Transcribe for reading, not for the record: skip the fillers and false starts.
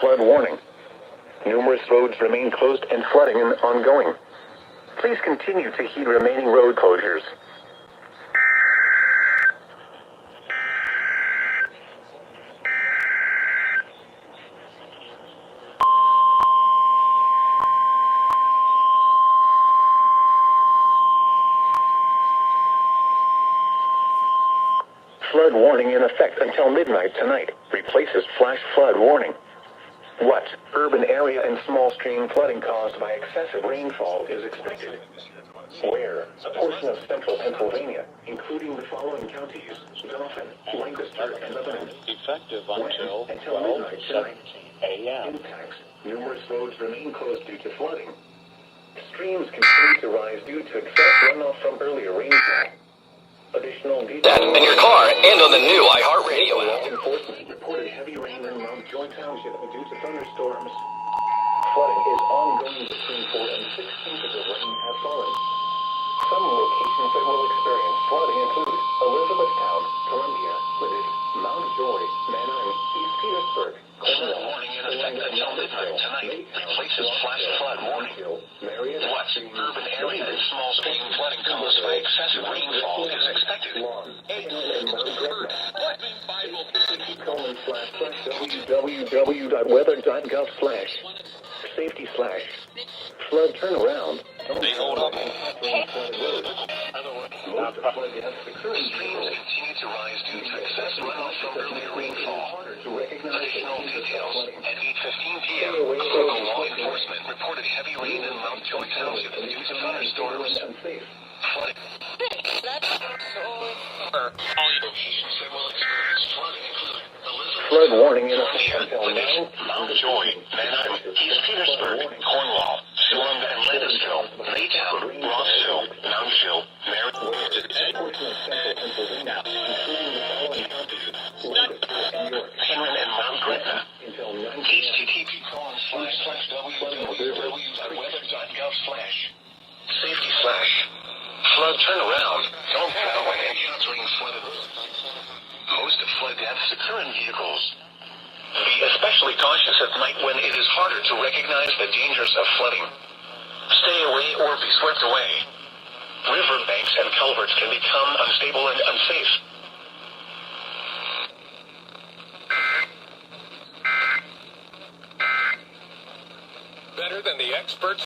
flood warning. Numerous roads remain closed and flooding is ongoing. Please continue to heed remaining road closures. Flood warning in effect until midnight tonight. Replaces flash flood warning. What? Urban area and small stream flooding caused by excessive rainfall is expected. Where? A portion of central Pennsylvania, including the following counties: Dauphin, Lancaster, and Lebanon. Effective until midnight tonight. 12:17 a.m. Impacts. Numerous roads remain closed due to flooding. Streams continue to rise due to excess runoff from earlier rainfall. Additional details. That in your car and on the new iHeartRadio Law app. enforcement reported heavy rain in Mountjoy Township due to thunderstorms. Flooding is ongoing. Between 4 and 6 inches of rain have fallen. Some locations that will experience flooding include Elizabethtown, Columbia, Whittick, Mountjoy, Manor, and East Petersburg. Flood warning in effect until midnight tonight. Replaces flash flood warning. What? Urban area and small stream flooding caused by excessive rainfall is expected. www.weather.gov/ safety/ flood turnaround. They hold up. Most of flood deaths occur in Streams continue to rise due to excessive runoff from earlier rainfall. Additional details at 8:15 p.m. Local law enforcement reported heavy rain in Mountjoy Township due to thunderstorms. Flooding. All locations that will experience flooding include flood warning in Columbia, effect until Whittick, Mountjoy, Manhattan, East Petersburg, Cornwall, Salem and Landisville, Maytown, Rossville, Moundsville, Penryn and Mount Gretna. http://www.weather.gov/ safety/ flood turnaround. Don't travel when encountering flooded roads. Most flood deaths occur in vehicles. Be especially cautious at night when it is harder to recognize the dangers of flooding. Stay away or be swept away. River banks and culverts can become unstable and unsafe. Better than the experts.